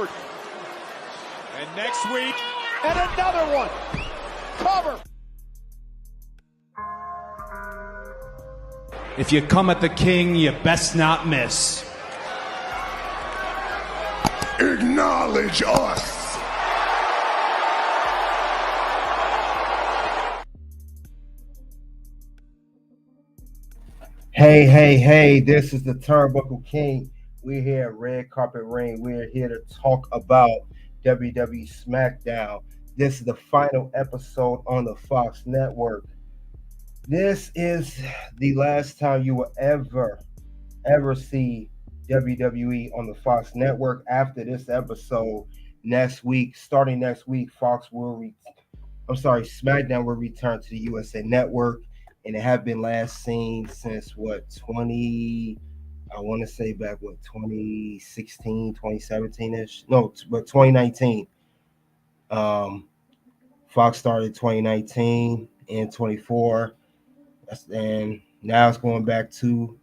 Orton. And next week, and another one. Cover. If you come at the king, you best not miss. Acknowledge us. Hey, this is the Turnbuckle King. We're here at Red Carpet Ring. We're here to talk about WWE SmackDown. This is the final episode on the Fox Network. This is the last time you will ever see WWE on the Fox Network. After this episode, starting next week, SmackDown will return to the USA Network. And it have been last seen since 2016, 2017-ish? No, but 2019. Fox started 2019 and 24. And now it's going back to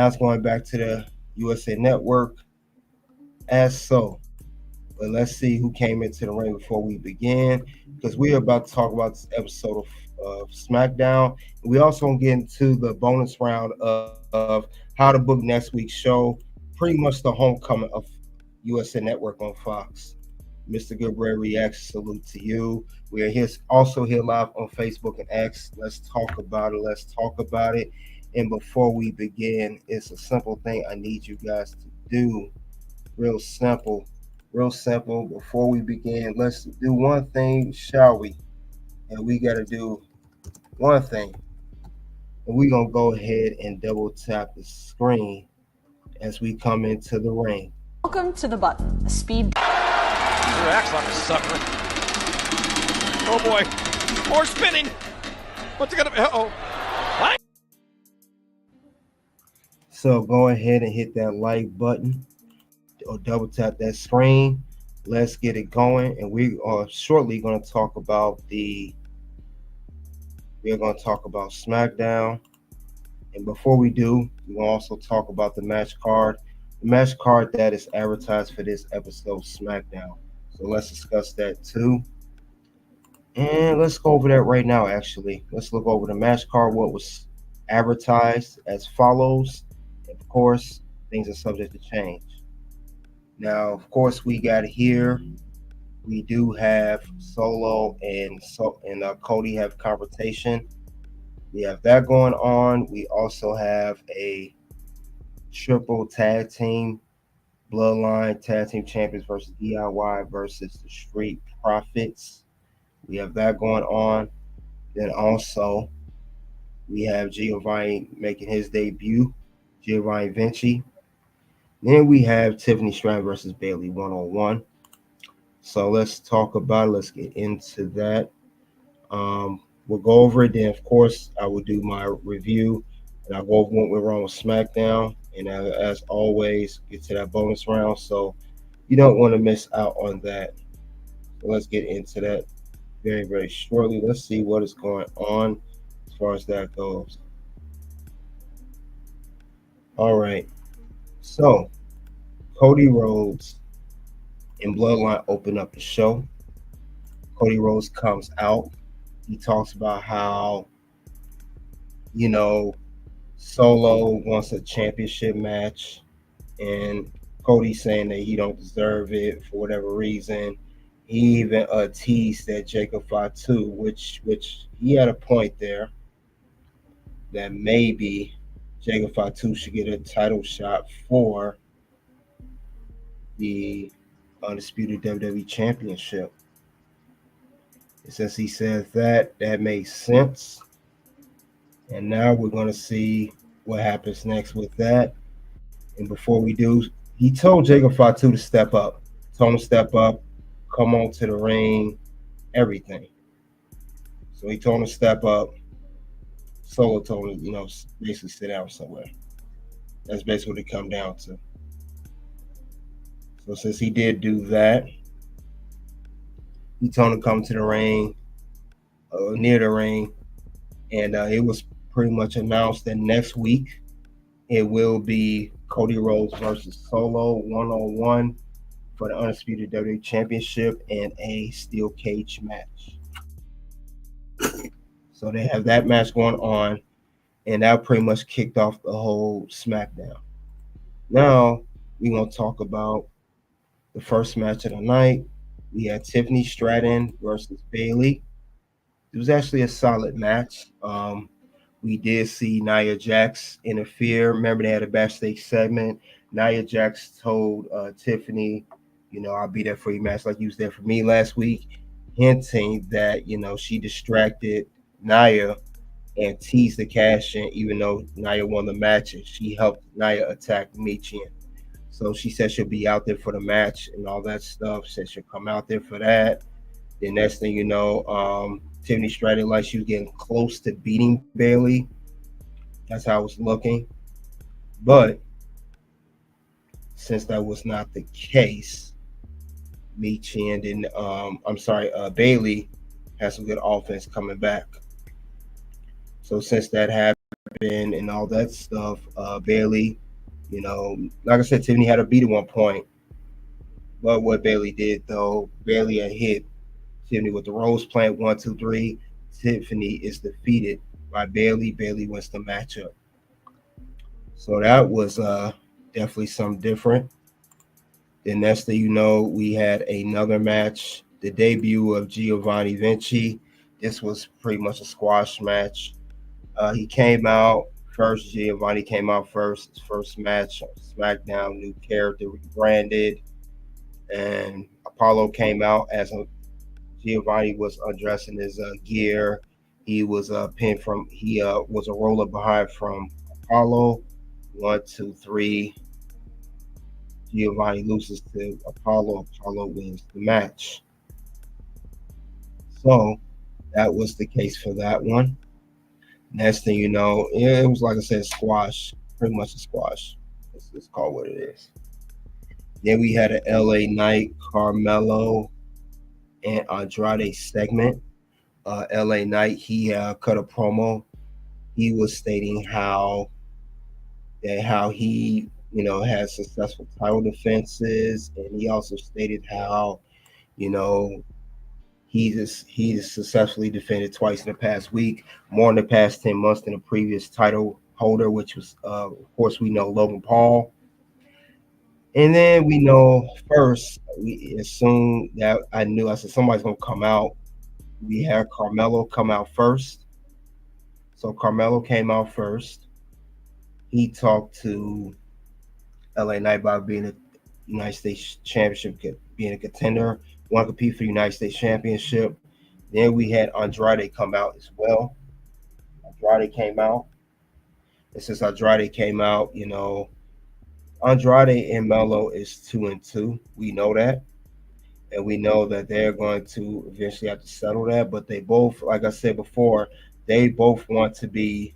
the USA Network as so. But let's see who came into the ring before we begin, because we're about to talk about this episode of SmackDown. We also going to get into the bonus round of how to book next week's show, pretty much the homecoming of USA Network on Fox. Mr. Goodbread Reacts, salute to you. We are also here live on Facebook and X. Let's talk about it. And before we begin, it's a simple thing I need you guys to do. Real simple. Before we begin, let's do one thing, shall we? And we got to do one thing. And we're going to go ahead and double tap the screen as we come into the ring. Welcome to the button, a speed. He acts like a sucker. Oh boy. More spinning. What's it going to be? Uh-oh. What? So go ahead and hit that like button or double tap that screen. Let's get it going. And we are shortly going to talk about SmackDown. And before we do, we're going to also talk about the match card. The match card that is advertised for this episode of SmackDown. So let's discuss that too. And let's go over that right now, actually. Let's look over the match card, what was advertised as follows. Of course, things are subject to change. Now, of course, we do have Solo and Cody have confrontation. We have that going on. We also have a triple tag team, Bloodline tag team champions versus DIY versus the Street Profits. We have that going on. Then also, we have Giovanni making his debut, Giovanni Vinci. Then we have Tiffany Straten versus Bayley 1-on-1. So let's talk about it. Let's get into that. We'll go over it. Then, of course, I will do my review, and I'll go over what went wrong with SmackDown. And as always, get to that bonus round. So you don't want to miss out on that. So let's get into that very, very shortly. Let's see what is going on as far as that goes. All right. So Cody Rose and Bloodline open up the show. Cody Rose comes out. He talks about how, Solo wants a championship match, and Cody saying that he don't deserve it for whatever reason. He even teased that Jacob Fatu, which he had a point there, that maybe Jacob Fatu should get a title shot for the undisputed WWE Championship. And since he said that makes sense. And now we're going to see what happens next with that. And before we do, he told Jacob Fatu to step up. Told him to step up, come on to the ring, everything. So he told him to step up. Solo told him, basically sit down somewhere. That's basically what it come down to. So since he did do that, he told him to come to the ring, near the ring, and it was pretty much announced that next week it will be Cody Rose versus Solo 1-on-1 for the Undisputed WWE Championship in a steel cage match. So they have that match going on, and that pretty much kicked off the whole SmackDown. Now we're going to talk about the first match of the night. We had Tiffany Straten versus Bayley. It was actually a solid match. We did see Nia Jax interfere. Remember, they had a backstage segment. Nia Jax told Tiffany, I'll be there for you, match like you was there for me last week, hinting that, she distracted Nia and teased the cash in, even though Nia won the match. And she helped Nia attack Michi. So she said she'll be out there for the match and all that stuff. Said she'll come out there for that. The next thing you know, Tiffany Straten like she was getting close to beating Bayley. That's how it was looking. But since that was not the case, Michi and Bayley has some good offense coming back. So since that happened and all that stuff, Bayley, like I said, Tiffany had a beat at one point. But what Bayley did, though, Bayley had hit Tiffany with the Rose Plant 1, 2, 3. Tiffany is defeated by Bayley. Bayley wins the matchup. So that was definitely something different. Then next thing you know, we had another match, the debut of Giovanni Vinci. This was pretty much a squash match. He came out first. Giovanni came out first. His first match on SmackDown, new character rebranded. And Apollo came out as Giovanni was undressing his gear. He was pinned from, he was a roller behind from Apollo. 1, 2, 3. Giovanni loses to Apollo. Apollo wins the match. So that was the case for that one. Next thing you know, it was like I said, squash, pretty much a squash. Let's just call it what it is. Then we had an LA Knight, Carmelo, and Andrade segment. LA Knight, he cut a promo. He was stating how he, has successful title defenses, and he also stated how, he's successfully defended twice in the past week, more in the past 10 months than the previous title holder, which was, of course, we know Logan Paul. And then we know first, we assumed that I said somebody's going to come out. We had Carmelo come out first. So Carmelo came out first. He talked to LA Knight about being a United States Championship, being a contender, want to compete for the United States Championship. Then we had Andrade come out as well. Andrade came out. And since Andrade came out, Andrade and Melo is 2-2. We know that. And we know that they're going to eventually have to settle that. But they both, like I said before, they both want to be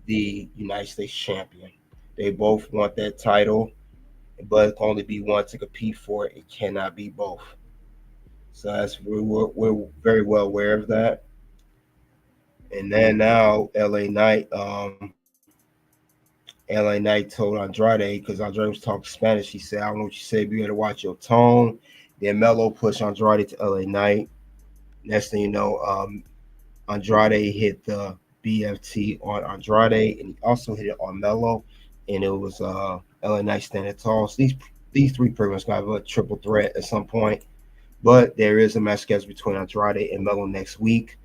the United States champion. They both want that title, but it can only be one to compete for it. It cannot be both. So we're very well aware of that. And then now LA Knight told Andrade, because Andrade was talking Spanish, he said, I don't know what you said, but you got to watch your tone. Then Melo pushed Andrade to LA Knight. Next thing you know, Andrade hit the BFT on Andrade, and he also hit it on Melo, and it was LA Knight standing tall. So these three pretty much got a triple threat at some point. But there is a match scheduled between Andrade and Melo next week,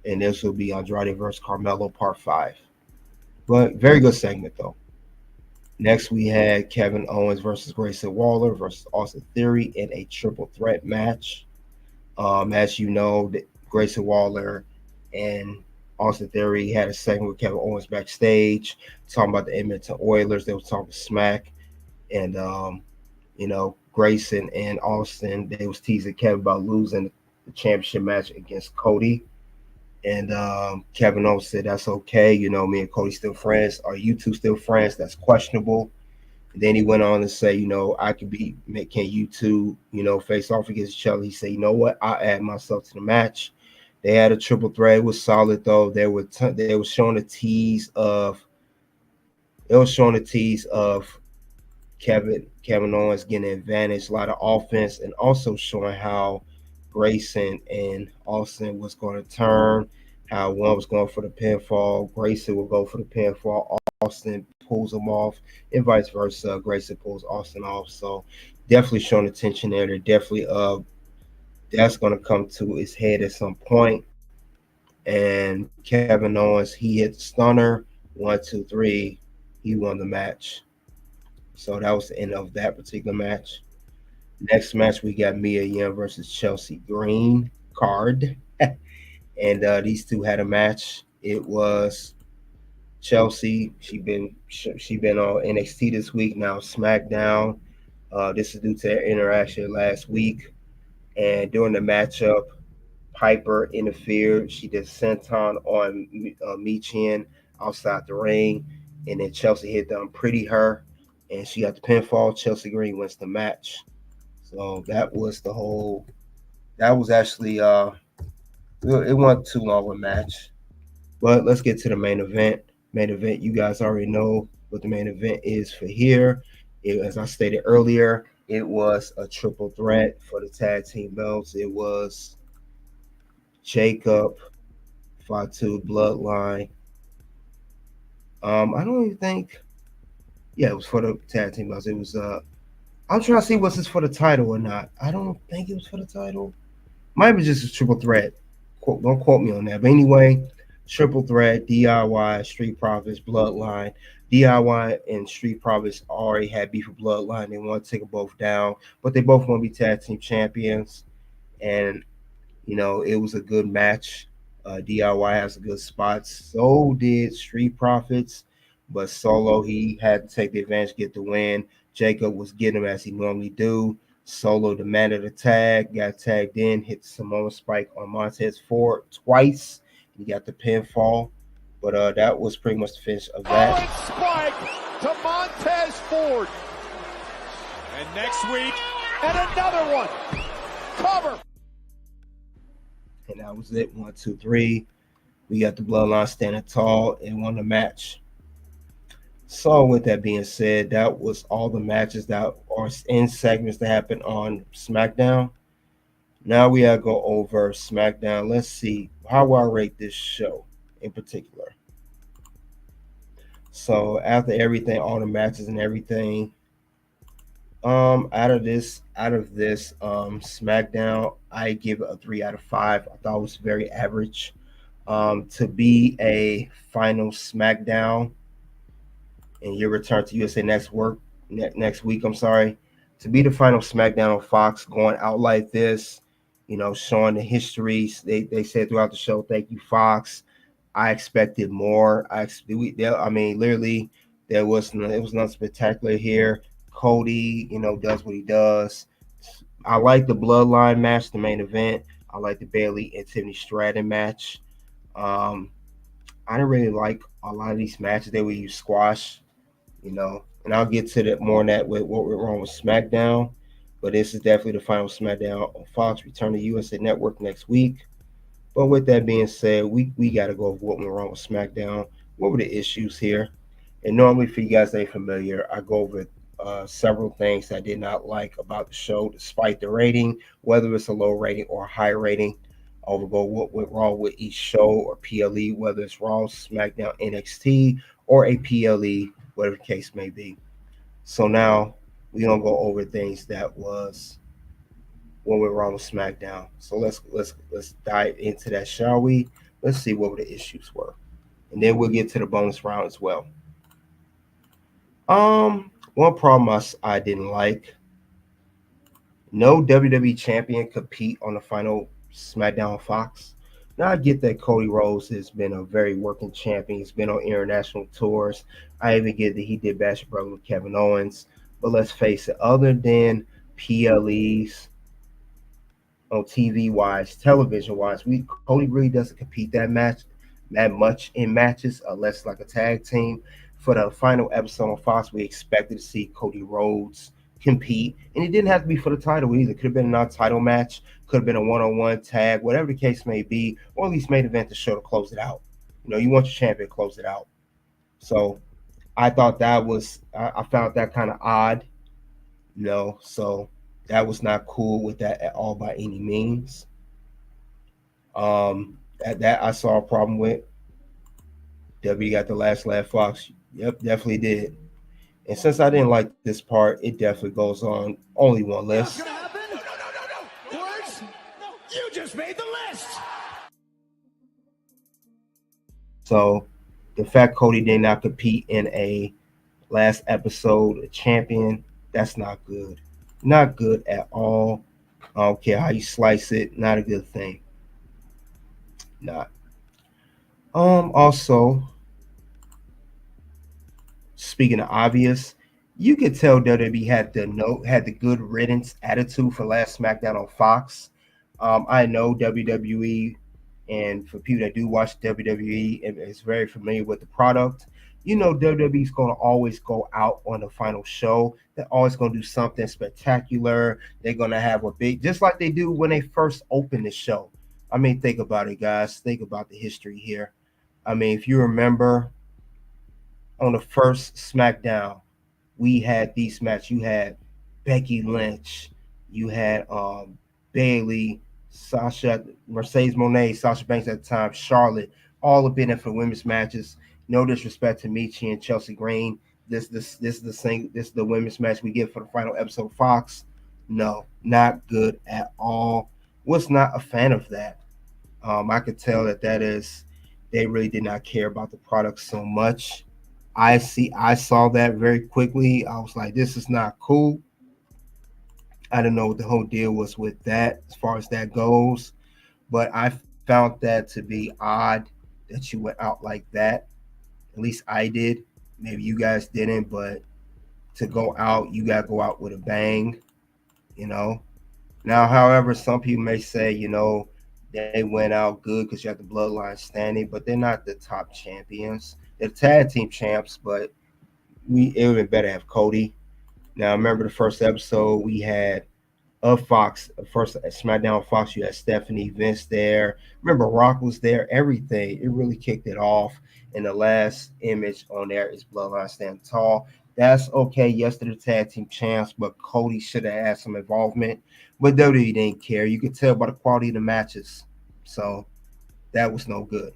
and this will be Andrade versus Carmelo Part 5. But very good segment, though. Next, we had Kevin Owens versus Grayson Waller versus Austin Theory in a triple threat match. As you know, Grayson Waller and Austin Theory had a segment with Kevin Owens backstage talking about the Edmonton Oilers. They were talking smack, and Grayson and Austin, they was teasing Kevin about losing the championship match against Cody. And Kevin Owens said, that's okay. Me and Cody still friends. Are you two still friends? That's questionable. And then he went on to say, can you two, face off against each other? He said, you know what? I'll add myself to the match. They had a triple threat. It was solid, though. They were showing a tease of Kevin Owens getting an advantage, a lot of offense, and also showing how Grayson and Austin was going to turn, how one was going for the pinfall, Grayson will go for the pinfall, Austin pulls him off, and vice versa. Grayson pulls Austin off. So definitely showing attention there. They're definitely that's going to come to its head at some point. And Kevin Owens, he hit the stunner. 1, 2, 3. He won the match. So that was the end of that particular match. Next match, we got Mia Yim versus Chelsea Green card. And these two had a match. It was Chelsea. She been on NXT this week, now SmackDown. This is due to their interaction last week. And during the matchup, Piper interfered. She did senton on Michin outside the ring. And then Chelsea hit the Pretty Her. And she got the pinfall. Chelsea Green wins the match. So that was actually, it wasn't too long a match. But let's get to the main event. Main event, you guys already know what the main event is for here. As I stated earlier, it was a triple threat for the tag team belts. It was Jacob, Fatu, Bloodline. I don't even think, it was for the tag team belts. It was, I'm trying to see what's this for the title or not. I don't think it was for the title. Might be just a triple threat. Don't quote me on that. But anyway, triple threat, DIY, Street Profits, Bloodline. DIY and Street Profits already had beef with Bloodline. They want to take them both down, but they both want to be tag team champions. And, it was a good match. DIY has a good spot. So did Street Profits. But Solo, he had to take the advantage, get the win. Jacob was getting him as he normally do. Solo demanded a tag, got tagged in, hit the Samoan Spike on Montez Ford twice. He got the pinfall. But that was pretty much the finish of that. Owens spike to Montez Ford. And next week, And another one. Cover. And that was it. 1, 2, 3. We got the Bloodline standing tall and won the match. So with that being said, that was all the matches that are in segments that happened on SmackDown. Now we gotta go over SmackDown. Let's see how I rate this show in particular. So after everything, all the matches and everything, out of this SmackDown, I give it a 3 out of 5. I thought it was very average. To be a final SmackDown and your return to USA next week, to be the final SmackDown on Fox, going out like this, showing the histories. They said throughout the show, thank you, Fox. I expected more. Literally, it was not spectacular here. Cody, does what he does. I like the Bloodline match, the main event. I like the Bayley and Tiffany Straten match. I didn't really like a lot of these matches. They would use squash, and I'll get to that more on that with what went wrong with SmackDown. But this is definitely the final SmackDown on Fox. Return to USA Network next week. But with that being said, we got to go over what went wrong with SmackDown. What were the issues here? And normally, for you guys that ain't familiar, I go over several things I did not like about the show, despite the rating, whether it's a low rating or a high rating. I'll go what went wrong with each show or PLE, whether it's Raw, SmackDown, NXT, or a PLE, whatever the case may be. So now we're gonna go over things that was what went wrong with SmackDown. So let's dive into that, shall we? Let's see what the issues were, and then we'll get to the bonus round as well. One problem I didn't like: no WWE Champion compete on the final SmackDown on Fox. Now I get that Cody Rose has been a very working champion. He's been on international tours. I even get that he did Bash Brother with Kevin Owens. But let's face it, other than PLEs on TV wise, television wise, Cody really doesn't compete that much in matches unless like a tag team. For the final episode on Fox, we expected to see Cody Rhodes compete, and it didn't have to be for the title either. Could have been a non-title match, could have been a one-on-one tag, whatever the case may be, or at least main event to show to close it out. You want your champion to close it out. So I thought that was I found that kind of odd, so that was not cool with that at all by any means. That I saw a problem with. W got the last laugh, Fox. Yep, definitely did. And since I didn't like this part, it definitely goes on only one list. What's gonna happen? No. Words? No. You just made the list. So the fact Cody did not compete in a last episode champion, that's not good. Not good at all. I don't care how you slice it, not a good thing. Not. Also, speaking of obvious, you could tell WWE had the good riddance attitude for last SmackDown on Fox. I know WWE, and for people that do watch WWE and is very familiar with the product, WWE is going to always go out on the final show. They're always going to do something spectacular. They're going to have a big, just like they do when they first open the show. I mean, think about it, guys. Think about the history here. I mean, if you remember on the first SmackDown, we had these matches. You had Becky Lynch, you had Bayley, Sasha, Mercedes Moné, Sasha Banks at the time, Charlotte, all have been in for women's matches. No disrespect to Michi and Chelsea Green. This is the women's match we get for the final episode of Fox. No, not good at all. Was not a fan of that. I could tell that is they really did not care about the product so much. I saw that very quickly. I was like, this is not cool. I don't know what the whole deal was with that as far as that goes, but I found that to be odd that you went out like that. At least I did. Maybe you guys didn't, but to go out, you got to go out with a bang, Now, however, some people may say, they went out good because you have the bloodline standing, but they're not the top champions. They're tag team champs, but it would have been better to have Cody. Now, remember the first episode we had of Fox, first SmackDown Fox, you had Stephanie, Vince there. Remember, Rock was there, everything. It really kicked it off. And the last image on there is Bloodline Stand Tall. That's okay. Yes, they're the tag team champs, but Cody should have had some involvement. But WWE didn't care. You could tell by the quality of the matches. So that was no good.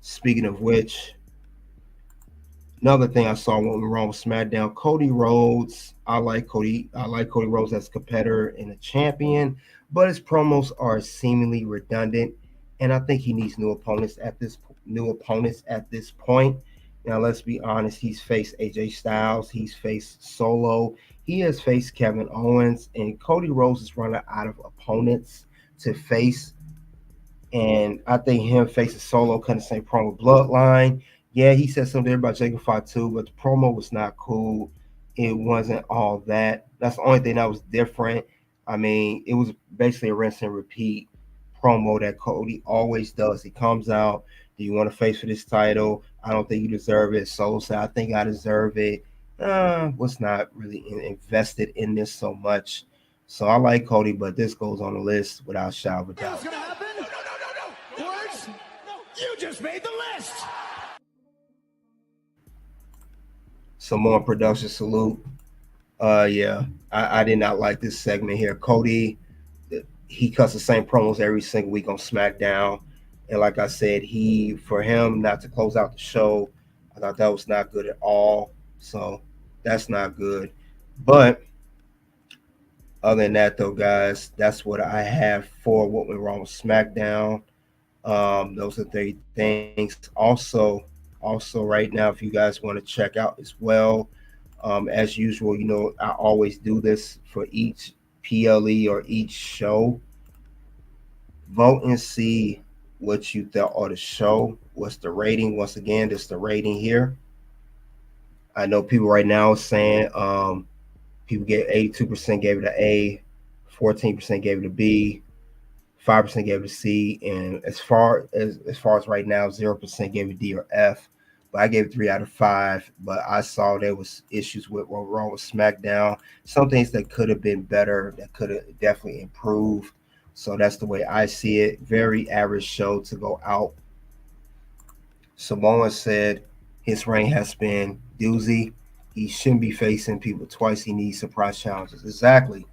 Speaking of which, another thing I saw went wrong with SmackDown, Cody Rhodes. I like Cody Rhodes as a competitor and a champion, but his promos are seemingly redundant, and I think he needs new opponents at this point. Now, let's be honest. He's faced AJ Styles. He's faced Solo. He has faced Kevin Owens, and Cody Rhodes is running out of opponents to face. And I think him facing Solo kind of same promo Bloodline. Yeah, he said something about Jacob Fatu, but the promo was not cool. It wasn't all that. That's the only thing that was different. I mean, it was basically a rinse and repeat promo that Cody always does. He comes out, do you want to face for this title? I don't think you deserve it. Solo said, I think I deserve it. Was not really invested in this so much. So I like Cody, but this goes on the list without a shadow of a doubt. What's gonna happen? No. Words? No. You just made the list. Some more production salute. Yeah, I did not like this segment here. Cody, he cuts the same promos every single week on SmackDown. And like I said, for him not to close out the show, I thought that was not good at all. So that's not good. But other than that, though, guys, that's what I have for what went wrong with SmackDown. Those are 3 things. Also, right now, if you guys want to check out as well, as usual, I always do this for each PLE or each show. Vote and see what you thought of the show. What's the rating? Once again, this is the rating here. I know people right now are saying people get 82% gave it an A, 14% gave it a B, 5% gave it a C, and as far as right now, 0% gave it a D or F. But I gave it 3 out of 5. But I saw there was issues with what were wrong with SmackDown. Some things that could have been better, that could have definitely improved. So that's the way I see it. Very average show to go out. Samoa said His reign has been doozy. He shouldn't be facing people twice. He needs surprise challenges. Exactly.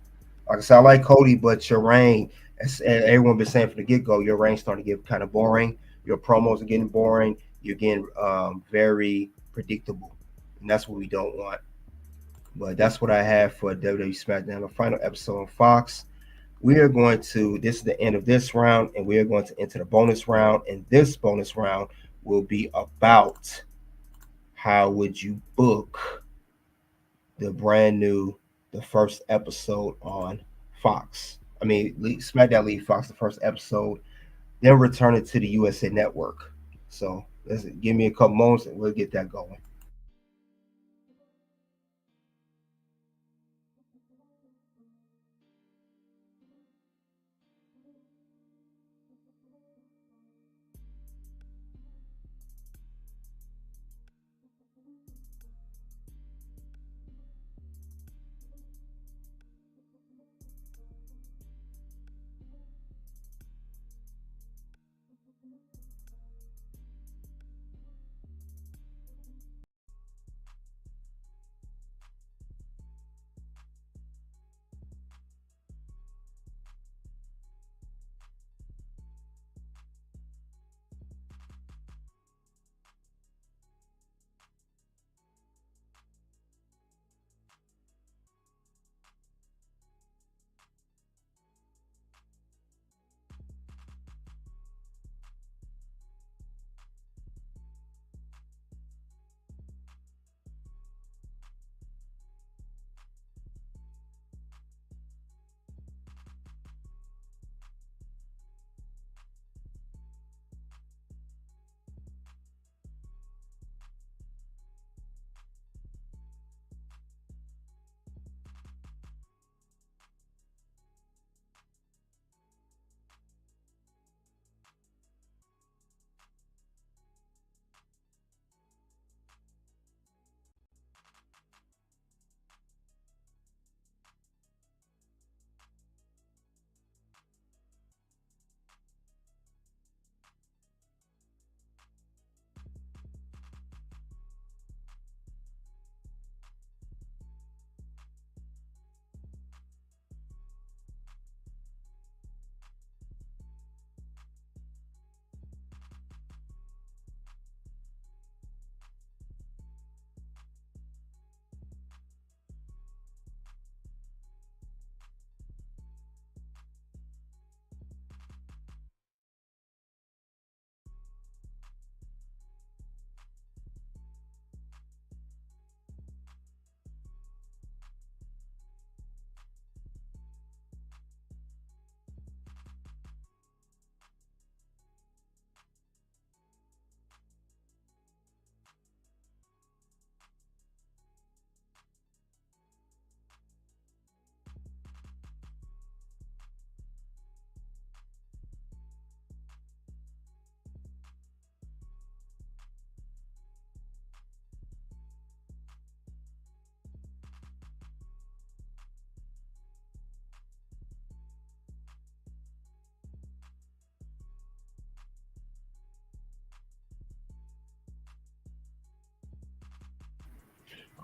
Like I said, I like Cody, but your reign, as everyone been saying from the get-go, your reign starting to get kind of boring. Your promos are getting boring. You're getting very predictable, and that's what we don't want. But that's what I have for WWE SmackDown, the final episode on Fox. We are going to, this is the end of this round, and we are going to enter the bonus round. And this bonus round will be about how would you book the brand new, the first episode on Fox. I mean, SmackDown leave Fox the first episode, then return it to the USA Network. So give me a couple moments and we'll get that going.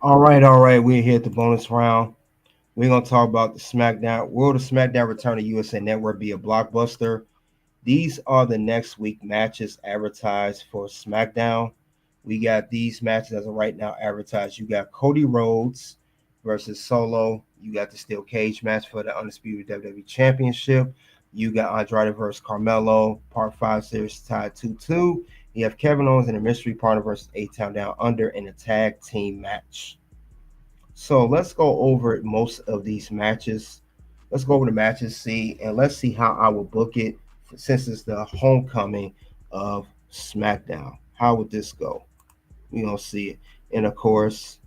All right, all right. We're here at the bonus round. We're gonna talk about the SmackDown. Will the SmackDown return to USA Network be a blockbuster? These are the next week matches advertised for SmackDown. We got these matches as of right now advertised. You got Cody Rhodes versus Solo. You got the steel cage match for the undisputed WWE Championship. You got Andrade versus Carmelo, Part 5 series tied 2-2. You have Kevin Owens and a mystery partner versus A-Town Down Under in a tag team match. So let's go over most of these matches. Let's go over the matches, and let's see how I will book it since it's the homecoming of SmackDown. How would this go? We're gonna see it. And of course,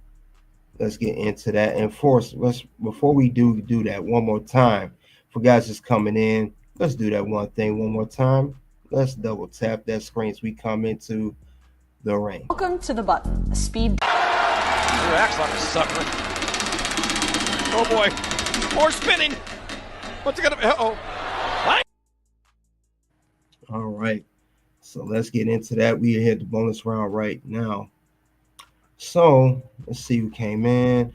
let's get into that. And before we do that one more time, for guys just coming in, let's do that one thing one more time. Let's double tap that screen as we come into the ring. Welcome to the button, a speed. He acts like a sucker. Oh boy. More spinning. What's it gonna be? Uh-oh. All right. So let's get into that. We are here at the bonus round right now. So let's see who came in.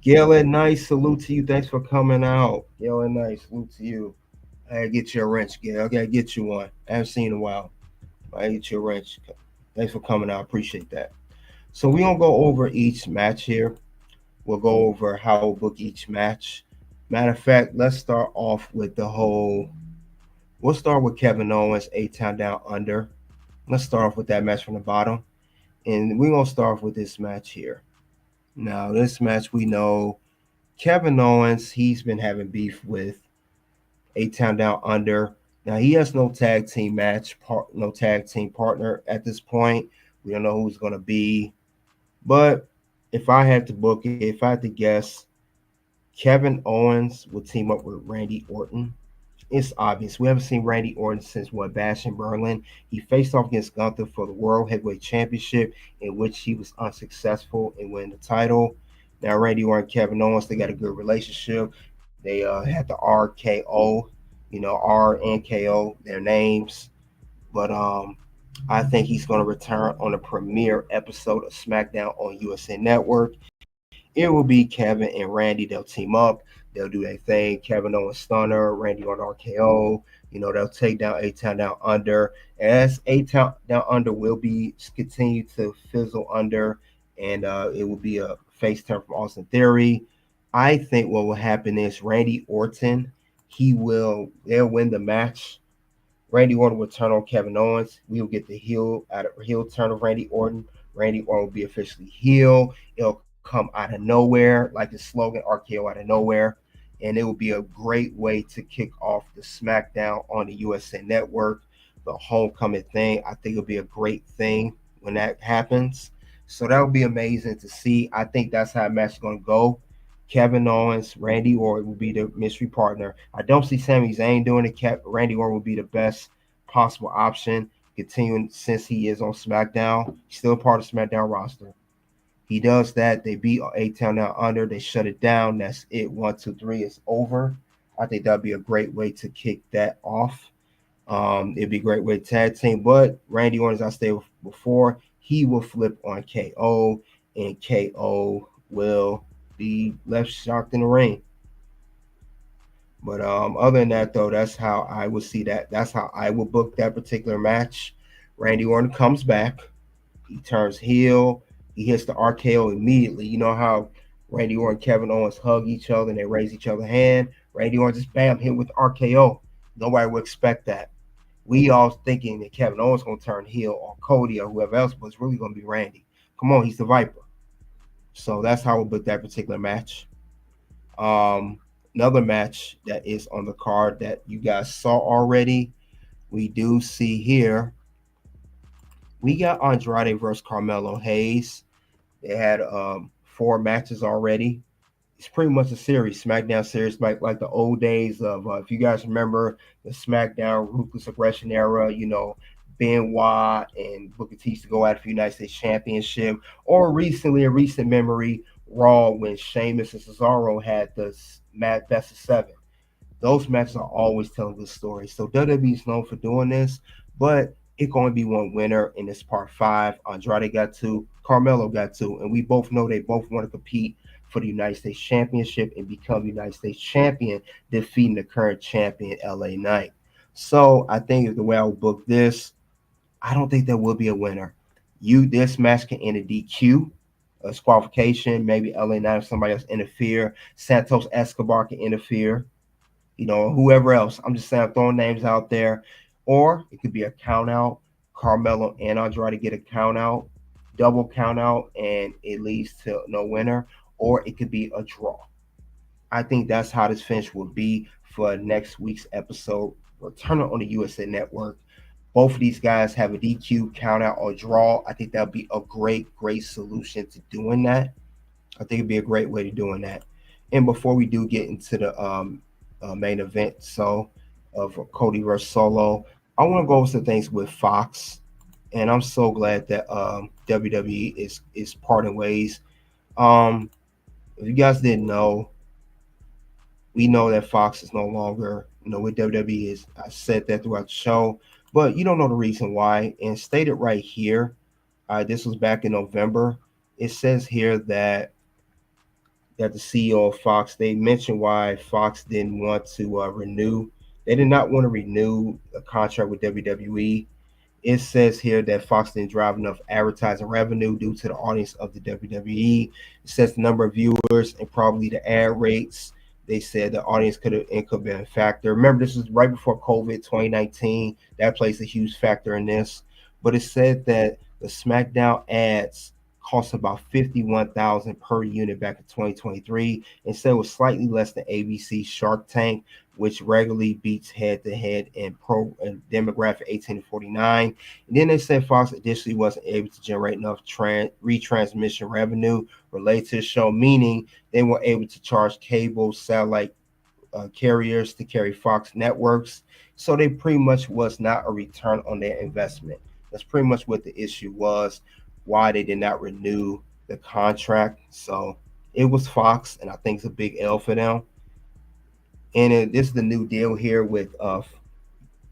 Gail and Nice, salute to you. Thanks for coming out. Gail and Nice, salute to you. I gotta get you a wrench, Gail. I gotta get you one. I haven't seen in a while. I gotta get you a wrench. Thanks for coming out. Appreciate that. So we're gonna go over each match here. We'll go over how we'll book each match. Matter of fact, let's start off with we'll start with Kevin Owens, 8 Town Down Under. Let's start off with that match from the bottom. And we're gonna start off with this match here. Now, this match we know Kevin Owens, he's been having beef with 8 Town Down Under. Now he has no tag team no tag team partner at this point. We don't know who's gonna be. But if I had to book it, if I had to guess, Kevin Owens would team up with Randy Orton. It's obvious. We haven't seen Randy Orton since Bash in Berlin. He faced off against Gunther for the World Heavyweight Championship, in which he was unsuccessful in winning the title. Now Randy Orton, Kevin Owens, they got a good relationship. They had the RKO, R and KO, their names. But I think he's going to return on a premiere episode of SmackDown on USA Network. It will be Kevin and Randy. They'll team up. They'll do their thing. Kevin Owens Stunner, Randy on RKO. They'll take down 8 Town Down Under. As 8 Town Down Under will be continue to fizzle under, and it will be a face turn from Austin Theory. I think what will happen is Randy Orton, they'll win the match. Randy Orton will turn on Kevin Owens. We will get the heel turn of Randy Orton. Randy Orton will be officially heel. It'll come out of nowhere, like the slogan RKO out of nowhere. And it will be a great way to kick off the SmackDown on the USA Network, the homecoming thing. I think it'll be a great thing when that happens. So that would be amazing to see. I think that's how the match is going to go. Kevin Owens, Randy Orton will be the mystery partner. I don't see Sami Zayn doing it. Randy Orton will be the best possible option, continuing since he is on SmackDown. He's still part of SmackDown roster. He does that. They beat 8 Town Down Under. They shut it down. That's it. 1, 2, 3. It's over. I think that'd be a great way to kick that off. It'd be a great way to tag team. But Randy Orton, as I stated before, he will flip on KO, and KO will be left shocked in the ring. But other than that, though, that's how I would see that. That's how I would book that particular match. Randy Orton comes back. He turns heel. He hits the RKO immediately. You know how Randy Orton and Kevin Owens hug each other and they raise each other's hand? Randy Orton just bam, hit with the RKO. Nobody would expect that. We all thinking that Kevin Owens going to turn heel or Cody or whoever else, but it's really going to be Randy. Come on, he's the Viper. So that's how we book that particular match. Another match that is on the card that you guys saw already, we do see here. We got Andrade versus Carmelo Hayes. They had 4 matches already. It's pretty much a series, SmackDown series, like the old days of, if you guys remember the SmackDown Ruthless Aggression era, Benoit and Booker T to go out for the United States Championship, or a recent memory, Raw, when Sheamus and Cesaro had the best of 7. Those matches are always telling good stories. So WWE is known for doing this, but it's going to be one winner in this part 5. Andrade got 2, Carmelo got 2, and we both know they both want to compete for the United States Championship and become United States Champion, defeating the current champion, LA Knight. So I think the way I would book this, I don't think there will be a winner. This match can end a DQ, a disqualification, maybe LA Knight or somebody else interfere. Santos Escobar can interfere, whoever else. I'm just saying, I'm throwing names out there. Or it could be a count out. Carmelo and Andrade get a count out, double count out, and it leads to no winner. Or it could be a draw. I think that's how this finish will be for next week's episode. Returning on the USA Network. Both of these guys have a DQ, count out, or draw. I think that would be a great solution to doing that. I think it'd be a great way to doing that. And before we do get into the main event, of Cody versus Solo, I want to go over some things with Fox, and I'm so glad that WWE is parting ways. If you guys didn't know, we know that Fox is no longer, with WWE. I said that throughout the show, but you don't know the reason why. And stated right here, this was back in November. it says here that the CEO of Fox, they mentioned why Fox didn't want to renew. They did not want to renew a contract with WWE. It says here that Fox didn't drive enough advertising revenue due to the audience of the WWE. It says the number of viewers and probably the ad rates. They said the audience could have been a factor. Remember, this was right before COVID 2019. That plays a huge factor in this. But it said that the SmackDown ads cost about $51,000 per unit back in 2023. Instead, it was slightly less than ABC's Shark Tank, which regularly beats head-to-head in demographic 18 to 49. And then they said Fox additionally wasn't able to generate enough retransmission revenue related to the show, meaning they were able to charge cable satellite carriers to carry Fox networks. So they pretty much was not a return on their investment. That's pretty much what the issue was, why they did not renew the contract. So it was Fox, and I think it's a big L for them. And this is the new deal here with WWE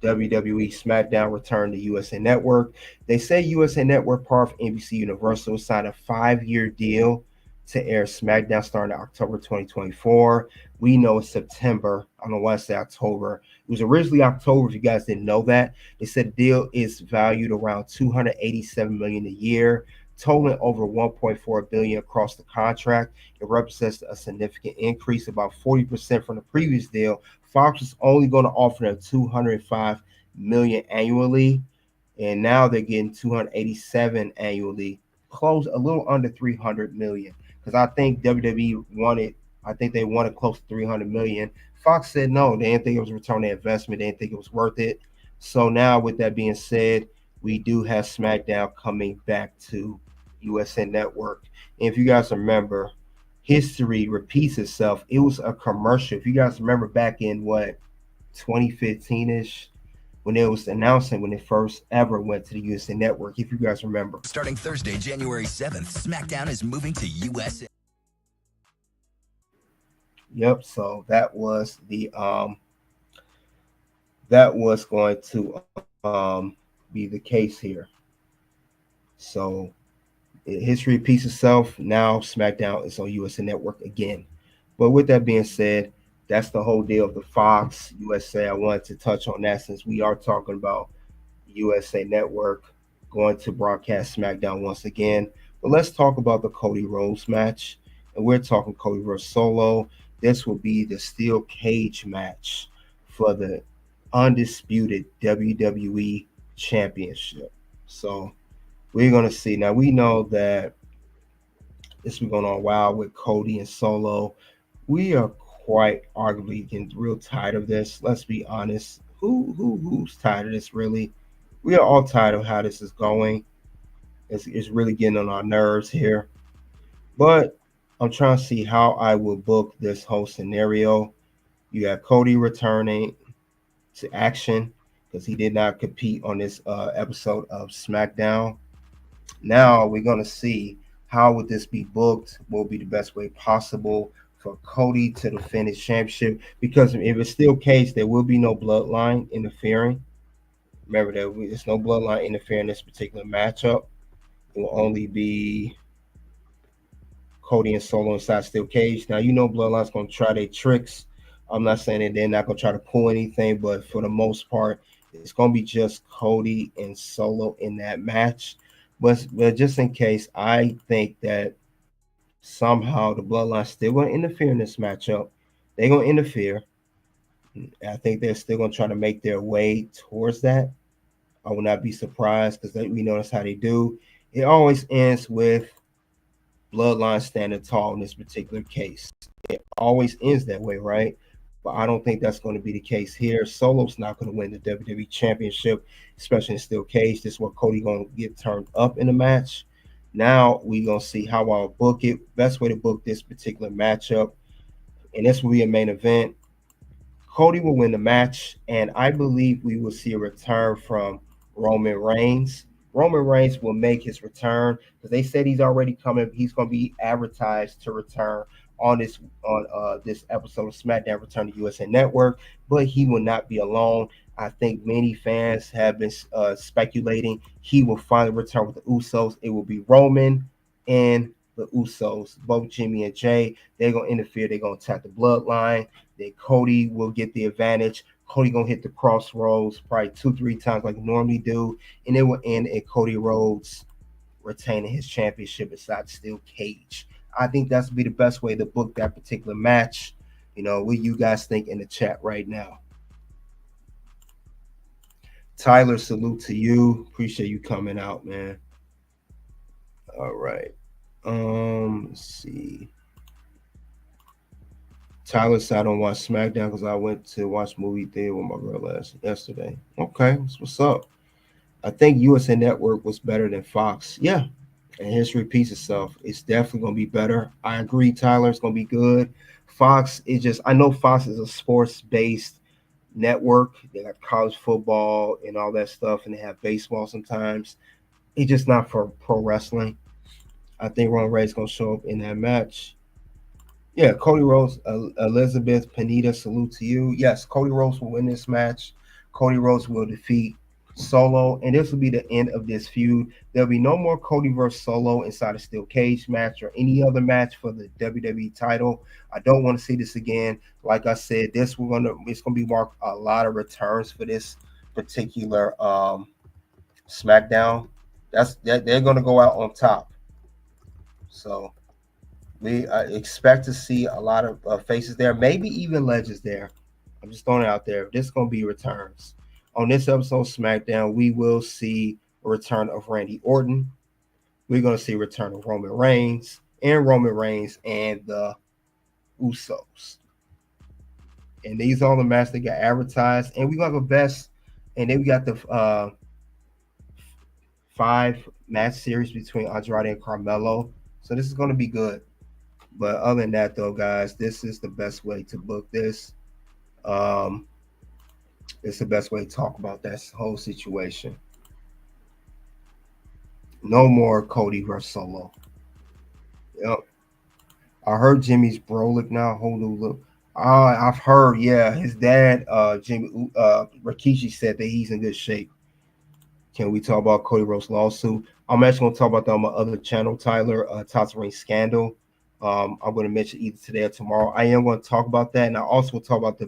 SmackDown return to USA Network. They say USA Network, part of NBC Universal, signed a 5-year deal to air SmackDown starting October 2024. We know it's September. I don't know why I say October. It was originally October, if you guys didn't know that. They said the deal is valued around $287 million a year, totaling over $1.4 billion across the contract. It represents a significant increase, about 40% from the previous deal. Fox was only going to offer them $205 million annually, and now they're getting $287 annually, close a little under $300 million. Because I think WWE wanted, they wanted close to $300 million. Fox said no, they didn't think it was a return on their investment. They didn't think it was worth it. So now, with that being said, we do have SmackDown coming back to USA Network. And if you guys remember, history repeats itself. It was a commercial. If you guys remember back in 2015-ish, when it was announcing when it first ever went to the USA Network, if you guys remember. Starting Thursday, January 7th, SmackDown is moving to USA. Yep, so that was the that was going to be the case here. So history repeats itself. Now SmackDown is on USA Network again. But with that being said, that's the whole deal of the Fox USA. I wanted to touch on that since we are talking about USA Network going to broadcast SmackDown once again. But let's talk about the Cody Rose match. And we're talking Cody Rose solo. This will be the steel cage match for the undisputed WWE Championship. So we're going to see. Now, we know that this has been going on a while with Cody and Solo. We are quite arguably getting real tired of this. Let's be honest. Who's tired of this, really? We are all tired of how this is going. It's really getting on our nerves here. But I'm trying to see how I will book this whole scenario. You have Cody returning to action because he did not compete on this episode of SmackDown. Now we're going to see how would this be booked, what will be the best way possible for Cody to defend his championship, because if it's still case, there will be no bloodline interfering. Remember, there's no bloodline interfering in this particular matchup. It will only be Cody and Solo inside steel cage. Now, you know Bloodline's going to try their tricks. I'm not saying that they're not going to try to pull anything, but for the most part, it's going to be just Cody and Solo in that match. But just in case, I think that somehow the Bloodline's still going to interfere in this matchup. They're going to interfere. I think they're still going to try to make their way towards that. I will not be surprised because we know that's how they do. It always ends with Bloodline standing tall in this particular case. It always ends that way, right? But I don't think that's going to be the case here. Solo's not going to win the WWE Championship, especially in steel cage. This is where Cody going to get turned up in the match. Now we're going to see how I'll book it. Best way to book this particular matchup, and this will be a main event. Cody will win the match, and I believe we will see a return from Roman Reigns. Roman Reigns will make his return because they said he's already coming. He's going to be advertised to return on this episode of SmackDown Return to USA Network, but he will not be alone. I think many fans have been speculating he will finally return with the Usos. It will be Roman and the Usos, both Jimmy and Jay. They're gonna interfere. They're gonna attack the bloodline. Then Cody will get the advantage. Cody gonna hit the crossroads probably 2-3 times like normally do, and it will end in Cody Rhodes retaining his championship inside the steel cage. I think that's be the best way to book that particular match. What you guys think in the chat right now? Tyler, salute to you. Appreciate you coming out, man. All right. Let's see. Tyler said I don't watch SmackDown because I went to watch movie theater with my girl yesterday. Okay, that's what's up. I think USA Network was better than Fox. Yeah, and history repeats itself. It's definitely going to be better. I agree, Tyler. It's going to be good. Fox is just, I know Fox is a sports-based network. They got college football and all that stuff, and they have baseball sometimes. It's just not for pro wrestling. I think Roman Reigns is going to show up in that match. Yeah, Cody Rose, Elizabeth Pineda, salute to you. Yes, Cody Rose will win this match. Cody Rose will defeat Solo, and this will be the end of this feud. There'll be no more Cody versus Solo inside a steel cage match or any other match for the WWE title. I don't want to see this again. Like I said, it's gonna be marked a lot of returns for this particular SmackDown. They're gonna go out on top. So we expect to see a lot of faces there, maybe even legends there. I'm just throwing it out there. This is going to be returns. On this episode of SmackDown, we will see a return of Randy Orton. We're going to see a return of Roman Reigns and the Usos. And these are all the matches that got advertised. And we're going to have a best. And then we got the 5-match series between Andrade and Carmelo. So this is going to be good. But other than that, though, guys, this is the best way to book this. It's the best way to talk about that whole situation. No more Cody versus Solo. Yep. I heard Jimmy's Brolic now. Hold on, look. I've heard, yeah, his dad, Jimmy Rikishi, said that he's in good shape. Can we talk about Cody Rose lawsuit? I'm actually going to talk about that on my other channel, Tyler, Toss Ring Scandal. I'm going to mention either today or tomorrow. I am going to talk about that, and I also will talk about the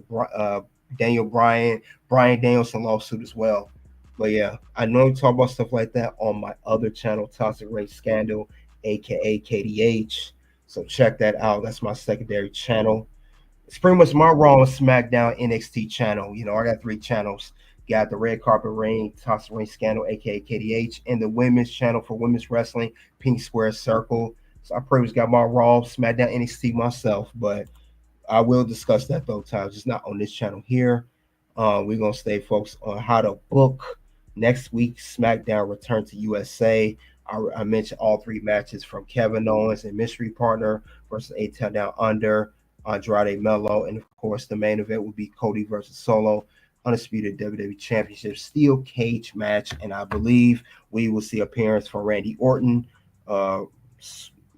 Brian Danielson lawsuit as well. But yeah, I normally talk about stuff like that on my other channel, Toxic Race Scandal, aka KDH. So check that out. That's my secondary channel. It's pretty much my Raw and SmackDown NXT channel. I got 3 channels. Got the Red Carpet Ring, Toxic Race Scandal, aka KDH, and the women's channel for women's wrestling, Pink Square Circle. So I pretty much got my Raw, SmackDown, NXT myself, but I will discuss that though, Tyler, just not on this channel here. We're going to stay focused on how to book next week's SmackDown Return to USA. I mentioned all 3 matches from Kevin Owens and Mystery Partner versus 8 Down Under, Andrade Melo, and of course the main event will be Cody versus Solo, Undisputed WWE Championship Steel Cage match, and I believe we will see appearance from Randy Orton,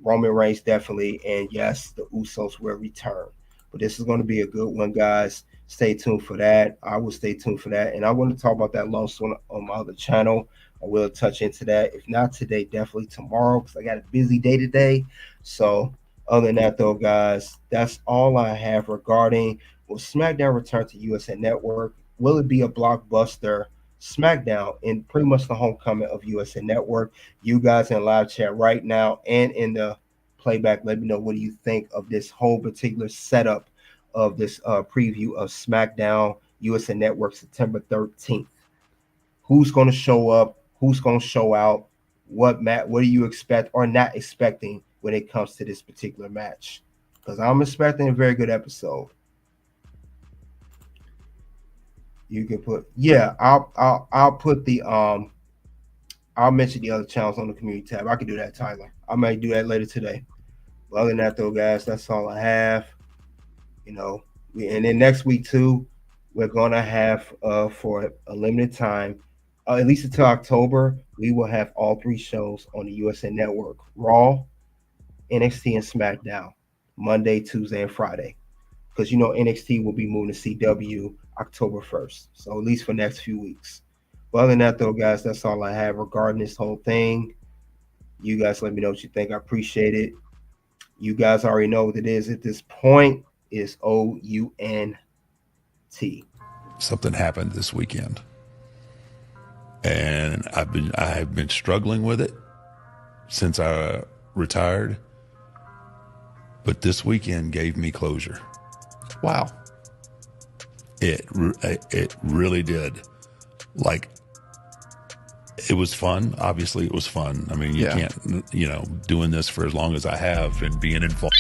Roman Reigns definitely, and yes, the Usos will return. But this is going to be a good one, guys. Stay tuned for that. I will stay tuned for that. And I want to talk about that lawsuit on my other channel. I will touch into that. If not today, definitely tomorrow, because I got a busy day today. So other than that, though, guys, that's all I have regarding will SmackDown return to USA Network. Will it be a blockbuster SmackDown in pretty much the homecoming of USA Network? You guys in live chat right now and in the playback, let me know what do you think of this whole particular setup of this preview of SmackDown USA Network September 13th. Who's going to show up? Who's going to show out? What do you expect or not expecting when it comes to this particular match? Because I'm expecting a very good episode. You can put, yeah, I'll put the I'll mention the other channels on the community tab. I can do that, Tyler. I might do that later today. But other than that, though, guys, that's all I have. And then next week too, we're gonna have for a limited time, at least until October, we will have all 3 shows on the USA Network: Raw, NXT, and SmackDown, Monday, Tuesday, and Friday. Because NXT will be moving to CW October 1st. So at least for next few weeks. But other than that, though, guys, that's all I have regarding this whole thing. You guys let me know what you think. I appreciate it. You guys already know what it is at this point. It's OUNT. Something happened this weekend, and I've been struggling with it since I retired. But this weekend gave me closure. Wow. It really did. Like, it was fun. Obviously, it was fun. I mean, you can't, doing this for as long as I have and being involved.